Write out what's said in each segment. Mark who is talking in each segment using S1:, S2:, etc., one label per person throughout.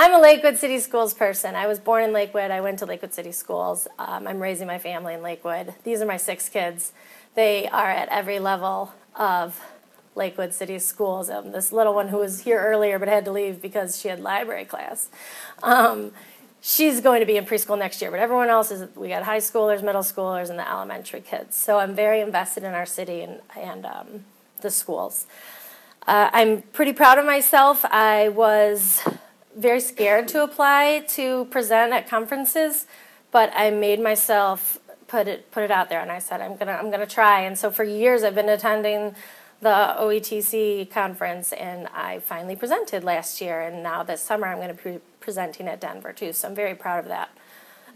S1: I'm a Lakewood City Schools person. I was born in Lakewood. I went to Lakewood City Schools. I'm raising my family in Lakewood. These are my 6 kids. They are at every level of Lakewood City Schools. This little one who was here earlier but had to leave because she had library class. She's going to be in preschool next year, but everyone else is, we got high schoolers, middle schoolers, and the elementary kids. So I'm very invested in our city and the schools. I'm pretty proud of myself. I was very scared to apply to present at conferences, but I made myself put it out there, and I said I'm gonna try. And so for years I've been attending the OETC conference, and I finally presented last year, and now this summer I'm going to be presenting at Denver too, so I'm very proud of that.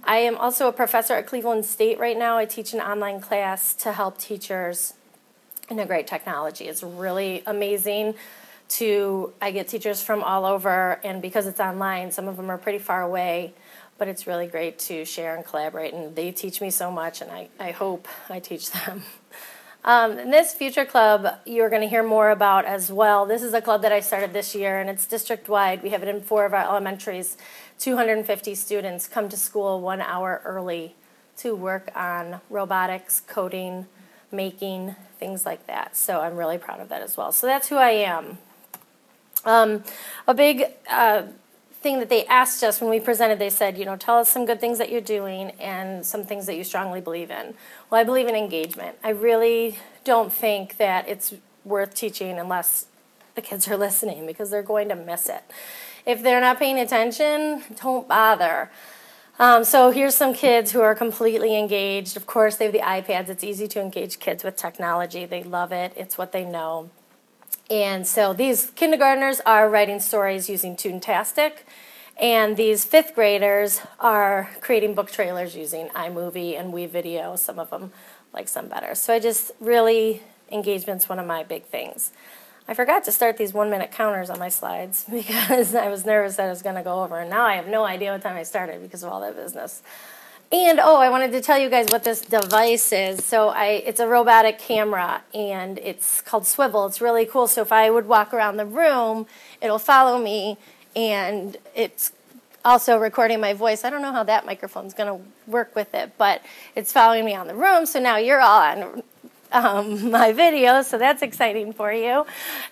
S1: I am also a professor at Cleveland State right now. I teach an online class to help teachers integrate technology. It's really amazing I get teachers from all over, and because it's online, some of them are pretty far away, but it's really great to share and collaborate, and they teach me so much, and I hope I teach them. And this Future Club you're going to hear more about as well. This is a club that I started this year, and it's district-wide. We have it in 4 of our elementaries. 250 students come to school 1 hour early to work on robotics, coding, making, things like that. So I'm really proud of that as well. So that's who I am. A big thing that they asked us when we presented, they said, tell us some good things that you're doing and some things that you strongly believe in. Well, I believe in engagement. I really don't think that it's worth teaching unless the kids are listening, because they're going to miss it. If they're not paying attention, don't bother. So here's some kids who are completely engaged. Of course, they have the iPads. It's easy to engage kids with technology. They love it. It's what they know. And so these kindergartners are writing stories using Toontastic, and these 5th graders are creating book trailers using iMovie and WVIZ. Some of them like some better. So engagement's one of my big things. I forgot to start these 1-minute counters on my slides because I was nervous that I was going to go over, and now I have no idea what time I started because of all that business. And, I wanted to tell you guys what this device is. So it's a robotic camera, and it's called Swivel. It's really cool. So if I would walk around the room, it'll follow me, and it's also recording my voice. I don't know how that microphone's going to work with it, but it's following me on the room. So now you're all on my video, so that's exciting for you.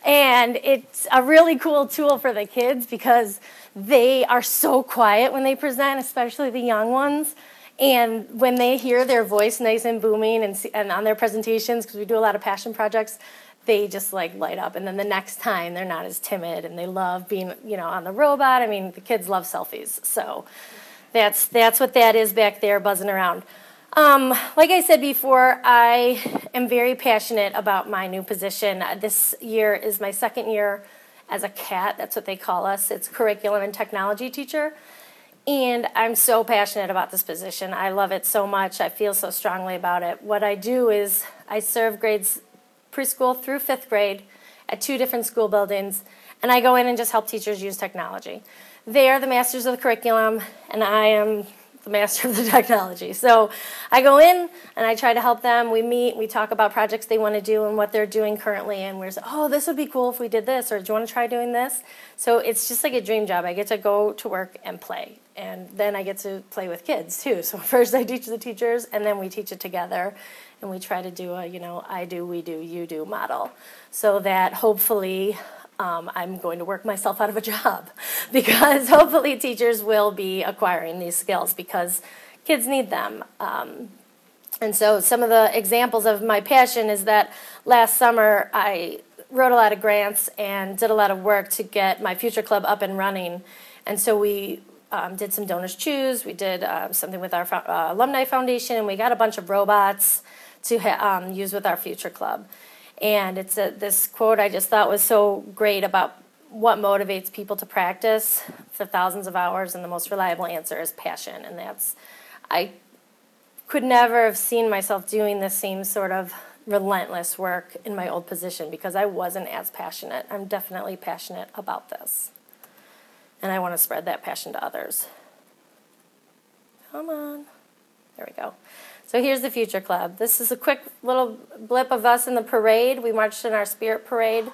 S1: And it's a really cool tool for the kids because they are so quiet when they present, especially the young ones. And when they hear their voice nice and booming and on their presentations, because we do a lot of passion projects, they just light up. And then the next time they're not as timid, and they love being on the robot. I mean, the kids love selfies. So that's what that is back there buzzing around. Like I said before, I am very passionate about my new position. This year is my 2nd year as a CAT. That's what they call us. It's Curriculum and Technology Teacher. And I'm so passionate about this position. I love it so much. I feel so strongly about it. What I do is I serve grades preschool through 5th grade at 2 different school buildings, and I go in and just help teachers use technology. They are the masters of the curriculum, and I am the master of the technology. So I go in and I try to help them. We meet, we talk about projects they want to do and what they're doing currently, and we're like, oh, this would be cool if we did this, or do you want to try doing this? So it's just like a dream job. I get to go to work and play, and then I get to play with kids too. So first I teach the teachers, and then we teach it together, and we try to do a, I do, we do, you do model, so that hopefully I'm going to work myself out of a job, because hopefully teachers will be acquiring these skills because kids need them. And so some of the examples of my passion is that last summer I wrote a lot of grants and did a lot of work to get my Future Club up and running. And so we did some Donors Choose. We did something with our Alumni Foundation, and we got a bunch of robots to use with our Future Club. And it's this quote I just thought was so great about what motivates people to practice for thousands of hours, and the most reliable answer is passion. And I could never have seen myself doing the same sort of relentless work in my old position because I wasn't as passionate. I'm definitely passionate about this, and I want to spread that passion to others. Come on. There we go. So here's the Future Club. This is a quick little blip of us in the parade. We marched in our spirit parade.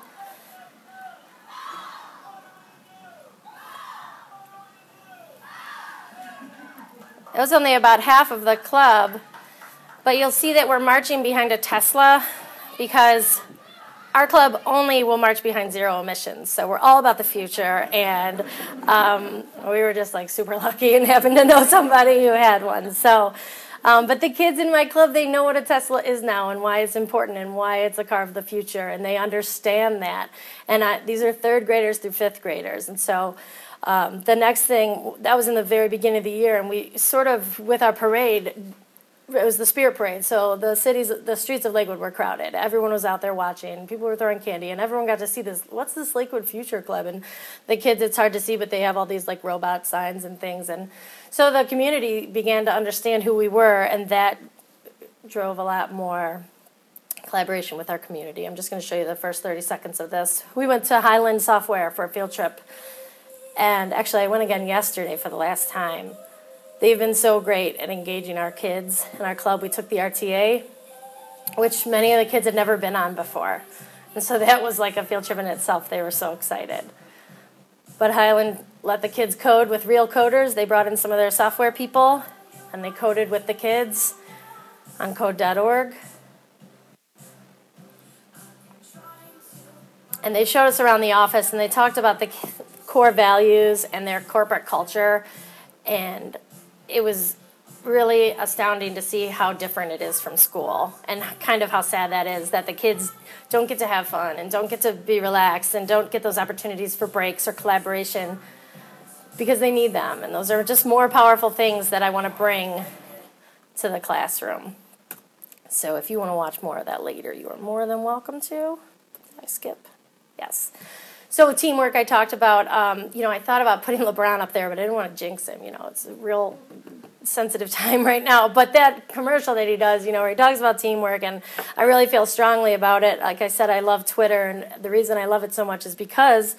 S1: That was only about half of the club, but you'll see that we're marching behind a Tesla because our club only will march behind zero emissions. So we're all about the future, and we were just like super lucky and happened to know somebody who had one. So, but the kids in my club, they know what a Tesla is now and why it's important and why it's a car of the future, and they understand that. And these are third graders through fifth graders, and so the next thing, that was in the very beginning of the year, and we sort of, with our parade, it was the Spirit Parade, so the streets of Lakewood were crowded. Everyone was out there watching. People were throwing candy, and everyone got to see this. What's this Lakewood Future Club? And the kids, it's hard to see, but they have all these like robot signs and things. And so the community began to understand who we were, and that drove a lot more collaboration with our community. I'm just going to show you the first 30 seconds of this. We went to Highland Software for a field trip, and actually I went again yesterday for the last time. They've been so great at engaging our kids. In our club, we took the RTA, which many of the kids had never been on before. And so that was like a field trip in itself. They were so excited. But Highland let the kids code with real coders. They brought in some of their software people, and they coded with the kids on code.org. And they showed us around the office, and they talked about the core values and their corporate culture, and it was really astounding to see how different it is from school and kind of how sad that is, that the kids don't get to have fun and don't get to be relaxed and don't get those opportunities for breaks or collaboration because they need them. And those are just more powerful things that I want to bring to the classroom. So if you want to watch more of that later, you are more than welcome to. Did I skip? Yes. So teamwork, I talked about, I thought about putting LeBron up there, but I didn't want to jinx him. It's a real sensitive time right now. But that commercial that he does, where he talks about teamwork, and I really feel strongly about it. Like I said, I love Twitter, and the reason I love it so much is because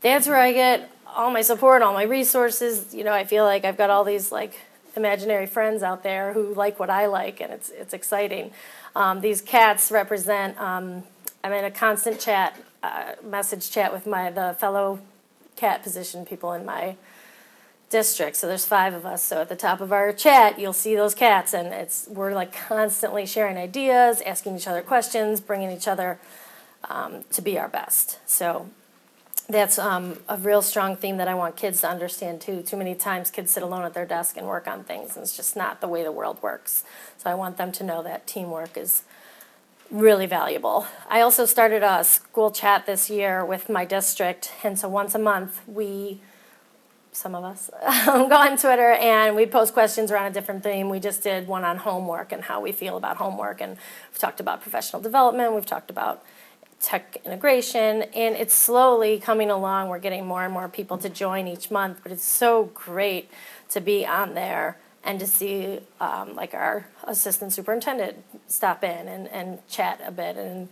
S1: that's where I get all my support, all my resources. I feel like I've got all these, like, imaginary friends out there who like what I like, and it's exciting. These cats represent, I'm in a constant message chat with the fellow cat position people in my district. So there's 5 of us. So at the top of our chat, you'll see those cats, and we're like constantly sharing ideas, asking each other questions, bringing each other to be our best. So that's a real strong theme that I want kids to understand too. Too many times kids sit alone at their desk and work on things, and it's just not the way the world works. So I want them to know that teamwork is really valuable. I also started a school chat this year with my district, and so once a month some of us go on Twitter and we post questions around a different theme. We just did one on homework and how we feel about homework, and we've talked about professional development, we've talked about tech integration, and it's slowly coming along. We're getting more and more people to join each month, but it's so great to be on there and to see like our assistant superintendent stop in and chat a bit, and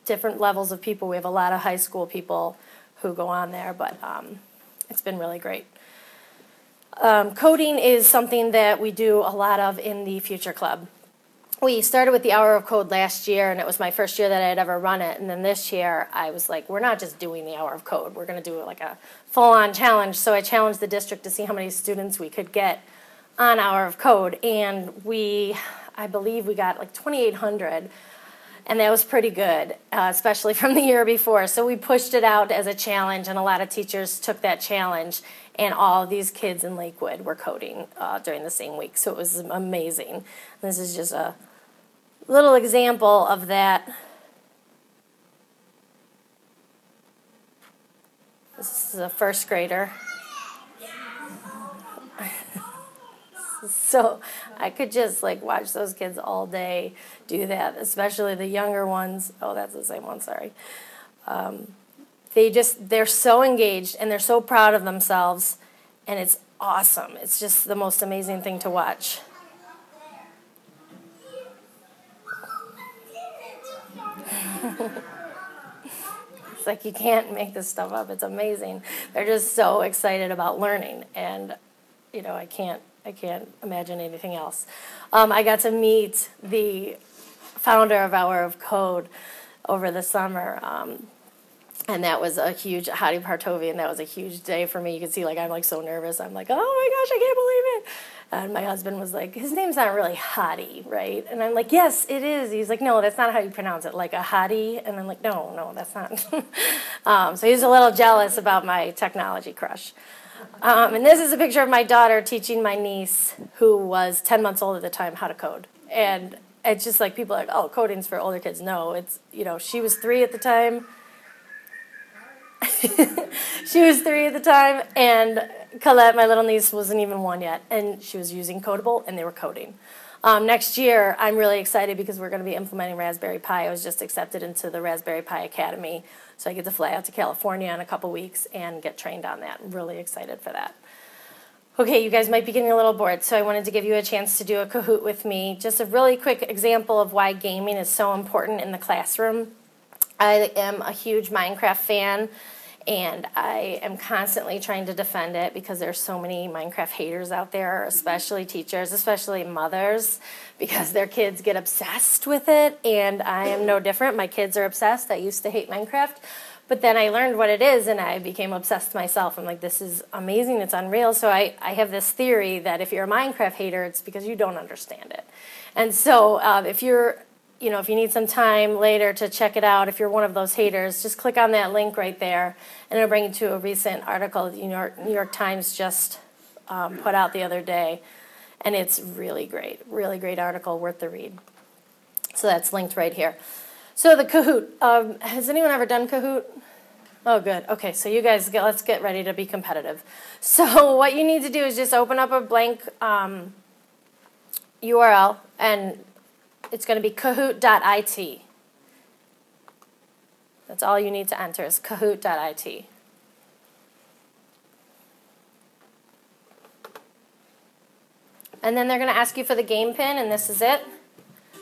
S1: different levels of people. We have a lot of high school people who go on there, but it's been really great. Coding is something that we do a lot of in the Future Club. We started with the Hour of Code last year, and it was my first year that I had ever run it. And then this year, I was like, we're not just doing the Hour of Code. We're going to do like a full-on challenge. So I challenged the district to see how many students we could get on Hour of Code. And I believe we got like 2,800. And that was pretty good, especially from the year before. So we pushed it out as a challenge, and a lot of teachers took that challenge. And all of these kids in Lakewood were coding during the same week. So it was amazing. This is just a little example of that. This is a first grader. So I could just like watch those kids all day do that, especially the younger ones. Oh, that's the same one, sorry. They're so engaged and they're so proud of themselves, and it's awesome. It's just the most amazing thing to watch. It's like you can't make this stuff up. It's amazing. They're just so excited about learning, and I can't imagine anything else. I got to meet the founder of Hour of Code over the summer. And that was a huge, Hadi Partovian, that was a huge day for me. You can see, like, I'm, like, so nervous. I'm like, oh, my gosh, I can't believe it. And my husband was like, his name's not really Hadi, right? And I'm like, yes, it is. He's like, no, that's not how you pronounce it, like a Hadi. And I'm like, no, that's not. So he was a little jealous about my technology crush. And this is a picture of my daughter teaching my niece, who was 10 months old at the time, how to code. And it's just like, people are like, oh, coding's for older kids. No, it's, she was 3 at the time. She was 3 at the time, and Colette, my little niece, wasn't even 1 yet, and she was using Codable, and they were coding. Next year, I'm really excited because we're going to be implementing Raspberry Pi. I was just accepted into the Raspberry Pi Academy, so I get to fly out to California in a couple weeks and get trained on that. I'm really excited for that. Okay, you guys might be getting a little bored, so I wanted to give you a chance to do a Kahoot with me. Just a really quick example of why gaming is so important in the classroom. I am a huge Minecraft fan, and I am constantly trying to defend it because there's so many Minecraft haters out there, especially teachers, especially mothers, because their kids get obsessed with it, and I am no different. My kids are obsessed. I used to hate Minecraft, but then I learned what it is, and I became obsessed myself. I'm like, this is amazing. It's unreal. So I have this theory that if you're a Minecraft hater, it's because you don't understand it. And so if you need some time later to check it out, if you're one of those haters, just click on that link right there, and it'll bring you to a recent article the New York Times just put out the other day, and it's really great article, worth the read. So that's linked right here. So the Kahoot, has anyone ever done Kahoot? Oh, good. Okay, so you guys, let's get ready to be competitive. So what you need to do is just open up a blank URL, and it's going to be kahoot.it. That's all you need to enter is kahoot.it. And then they're going to ask you for the game pin, and this is it.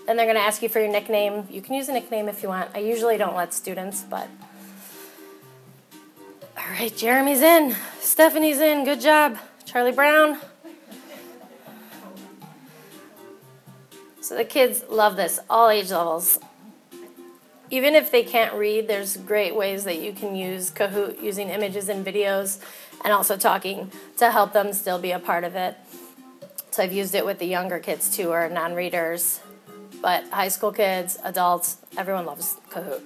S1: Then they're going to ask you for your nickname. You can use a nickname if you want. I usually don't let students, but... All right, Jeremy's in. Stephanie's in. Good job. Charlie Brown. So the kids love this, all age levels. Even if they can't read, there's great ways that you can use Kahoot using images and videos and also talking to help them still be a part of it. So I've used it with the younger kids too, or non-readers. But high school kids, adults, everyone loves Kahoot.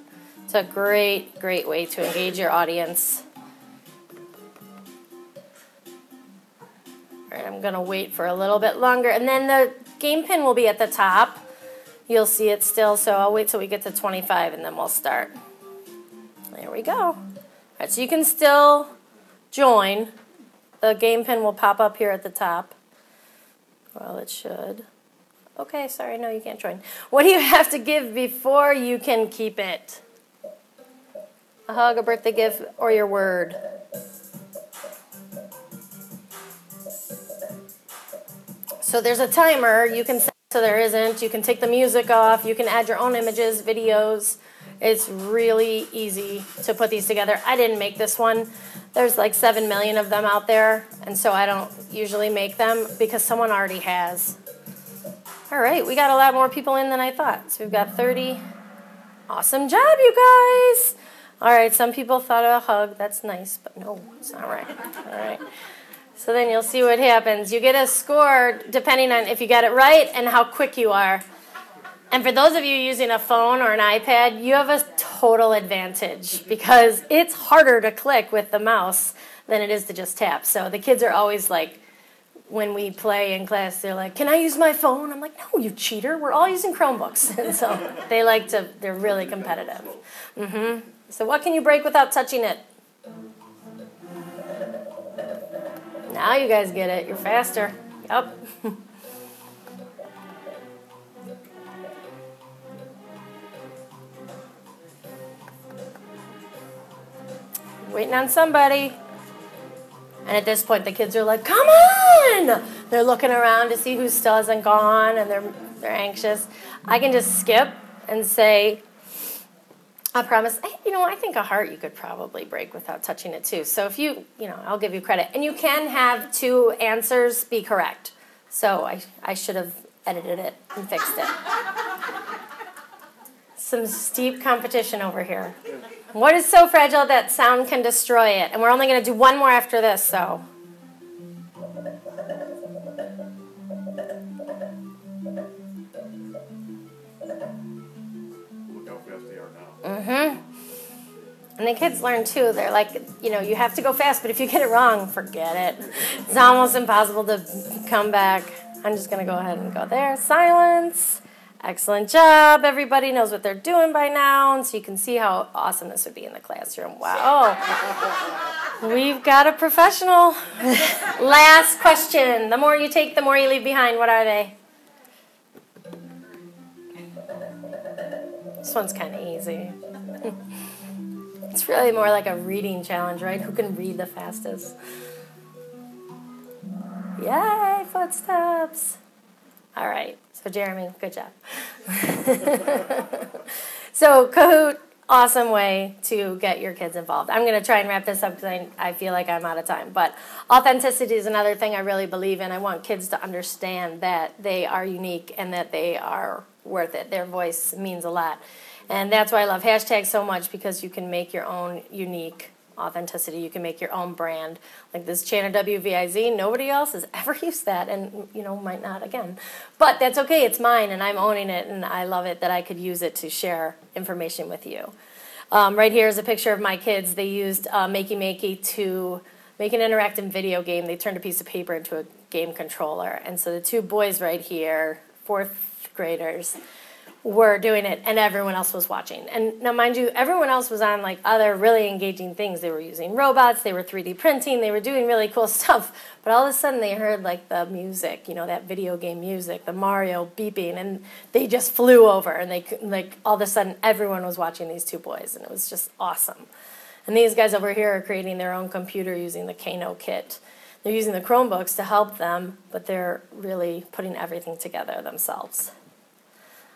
S1: It's a great way to engage your audience. All right, I'm going to wait for a little bit longer. And then the game pin will be at the top. You'll see it still, so I'll wait till we get to 25 and then we'll start. There we go. All right, so you can still join. The game pin will pop up here at the top. Well, it should. Okay, sorry, no, you can't join. What do you have to give before you can keep it? A hug, a birthday gift, or your word? So there's a timer. You can set so there isn't. You can take the music off. You can add your own images, videos. It's really easy to put these together. I didn't make this one. There's like 7 million of them out there, and so I don't usually make them because someone already has. All right, we got a lot more people in than I thought. So we've got 30. Awesome job, you guys. All right, some people thought of a hug. That's nice, but no, it's not right. All right. So then you'll see what happens. You get a score depending on if you got it right and how quick you are. And for those of you using a phone or an iPad, you have a total advantage because it's harder to click with the mouse than it is to just tap. So the kids are always like, when we play in class, they're like, can I use my phone? I'm like, no, you cheater. We're all using Chromebooks. And so they're really competitive. So what can you break without touching it? Now you guys get it. You're faster. Yep. Waiting on somebody. And at this point, the kids are like, come on! They're looking around to see who still hasn't gone, and they're anxious. I can just skip and say, I promise, I think a heart you could probably break without touching it too. So if I'll give you credit. And you can have 2 answers be correct. So I should have edited it and fixed it. some steep competition over here. What is so fragile that sound can destroy it? And we're only going to do one more after this, so.
S2: Look how fast they are now.
S1: Mm-hmm. And the kids learn too. They're like, you have to go fast, but if you get it wrong, forget it. It's almost impossible to come back. I'm just going to go ahead and go there. Silence. Excellent job. Everybody knows what they're doing by now, and so you can see how awesome this would be in the classroom. Wow. We've got a professional. Last question. The more you take, the more you leave behind. What are they? This one's kind of easy. It's really more like a reading challenge, right? Who can read the fastest? Yay, footsteps. All right. So, Jeremy, good job. So, Kahoot, awesome way to get your kids involved. I'm going to try and wrap this up because I feel like I'm out of time. But authenticity is another thing I really believe in. I want kids to understand that they are unique and that they are worth it. Their voice means a lot. And that's why I love hashtags so much, because you can make your own unique authenticity. You can make your own brand. Like this channel WVIZ, nobody else has ever used that, and might not again. But that's okay, it's mine, and I'm owning it, and I love it that I could use it to share information with you. Right here is a picture of my kids. They used Makey Makey to make an interactive video game. They turned a piece of paper into a game controller. And so the two boys right here, 4th graders, were doing it, and everyone else was watching. And now, mind you, everyone else was on like other really engaging things. They were using robots, they were 3D printing, they were doing really cool stuff. But all of a sudden, they heard like the music, that video game music, the Mario beeping, and they just flew over. And they all of a sudden, everyone was watching these two boys, and it was just awesome. And these guys over here are creating their own computer using the Kano kit. They're using the Chromebooks to help them, but they're really putting everything together themselves.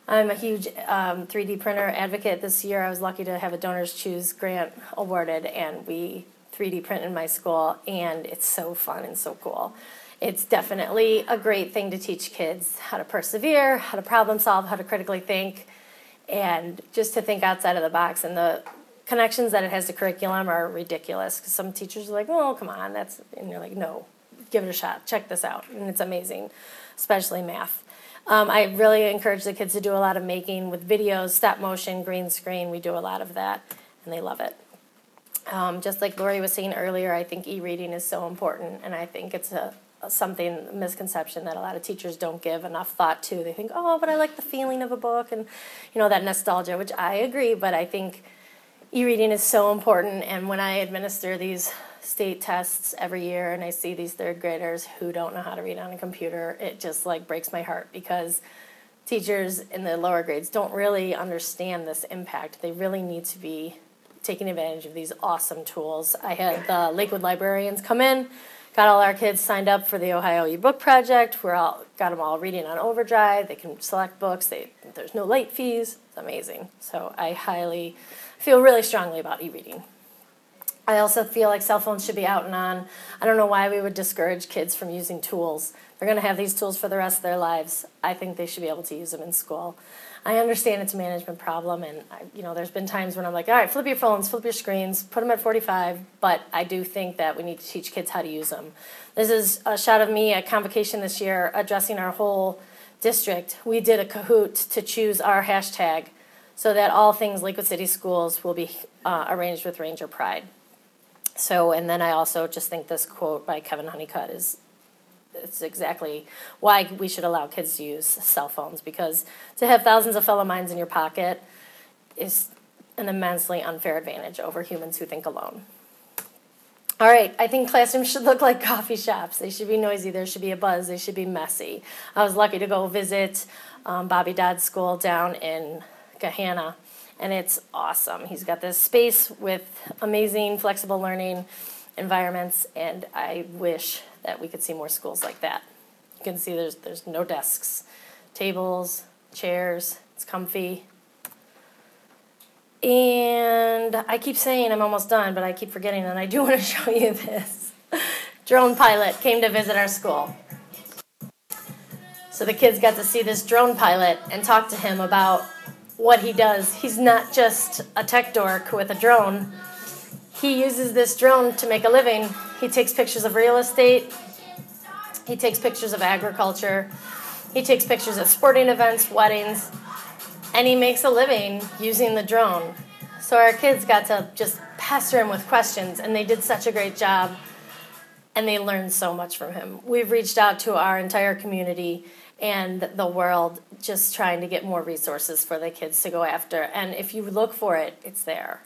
S1: I'm a huge 3D printer advocate. This year I was lucky to have a Donors Choose grant awarded, and we 3D print in my school, and it's so fun and so cool. It's definitely a great thing to teach kids how to persevere, how to problem solve, how to critically think, and just to think outside of the box. And the connections that it has to curriculum are ridiculous, because some teachers are like, oh, come on, and you're like, no, give it a shot, check this out, and it's amazing, especially math. I really encourage the kids to do a lot of making with videos, stop motion, green screen. We do a lot of that, and they love it. Just like Lori was saying earlier, I think e-reading is so important, and I think it's a misconception that a lot of teachers don't give enough thought to. They think, oh, but I like the feeling of a book and, that nostalgia, which I agree, but I think e-reading is so important, and when I administer these state tests every year and I see these 3rd graders who don't know how to read on a computer, it just breaks my heart, because teachers in the lower grades don't really understand this impact. They really need to be taking advantage of these awesome tools. I had the Lakewood librarians come in, got all our kids signed up for the Ohio e-book project. Got them all reading on Overdrive. They can select books. There's no late fees. It's amazing. So I feel really strongly about e-reading. I also feel like cell phones should be out and on. I don't know why we would discourage kids from using tools. They're going to have these tools for the rest of their lives. I think they should be able to use them in school. I understand it's a management problem, and there's been times when I'm like, all right, flip your phones, flip your screens, put them at 45, but I do think that we need to teach kids how to use them. This is a shot of me at Convocation this year addressing our whole district. We did a Kahoot to choose our hashtag so that all things Lakewood City Schools will be arranged with Ranger Pride. So, and then I also just think this quote by Kevin Honeycutt it's exactly why we should allow kids to use cell phones, because to have thousands of fellow minds in your pocket is an immensely unfair advantage over humans who think alone. All right, I think classrooms should look like coffee shops. They should be noisy, there should be a buzz, they should be messy. I was lucky to go visit Bobby Dodd's school down in Gahanna, and it's awesome. He's got this space with amazing flexible learning environments, and I wish that we could see more schools like that. You can see there's no desks, tables, chairs, it's comfy. And I keep saying I'm almost done, but I keep forgetting, and I do want to show you this. Drone pilot came to visit our school. So the kids got to see this drone pilot and talk to him about what he does. He's not just a tech dork with a drone. He uses this drone to make a living. He takes pictures of real estate. He takes pictures of agriculture. He takes pictures of sporting events, weddings, and he makes a living using the drone. So our kids got to just pester him with questions, and they did such a great job, and they learned so much from him. We've reached out to our entire community and the world just trying to get more resources for the kids to go after. And if you look for it, it's there.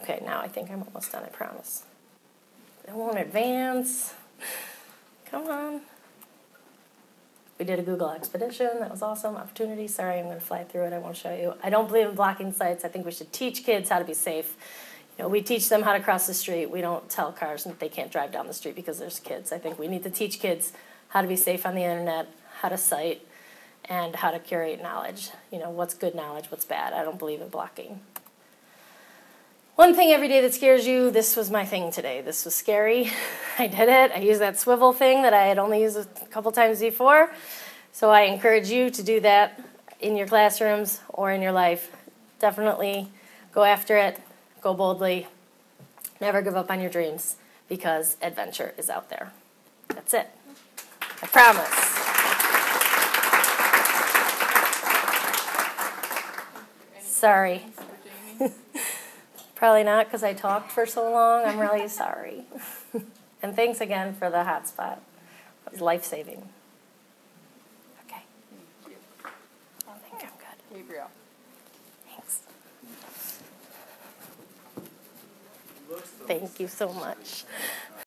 S1: Okay, now I think I'm almost done, I promise. It won't advance. Come on. We did a Google expedition. That was awesome. Opportunity. Sorry, I'm going to fly through it. I won't show you. I don't believe in blocking sites. I think we should teach kids how to be safe. You know, we teach them how to cross the street. We don't tell cars that they can't drive down the street because there's kids. I think we need to teach kids how to be safe on the internet, how to cite, and how to curate knowledge. You know, what's good knowledge, what's bad. I don't believe in blocking. One thing every day that scares you, this was my thing today. This was scary. I did it. I used that swivel thing that I had only used a couple times before. So I encourage you to do that in your classrooms or in your life. Definitely go after it. Go boldly. Never give up on your dreams because adventure is out there. That's it. I promise. Sorry. Probably not because I talked for so long. I'm really sorry. And thanks again for the hotspot. It was life-saving. Okay. I think I'm good.
S2: Gabriel.
S1: Thanks. Thank you so much.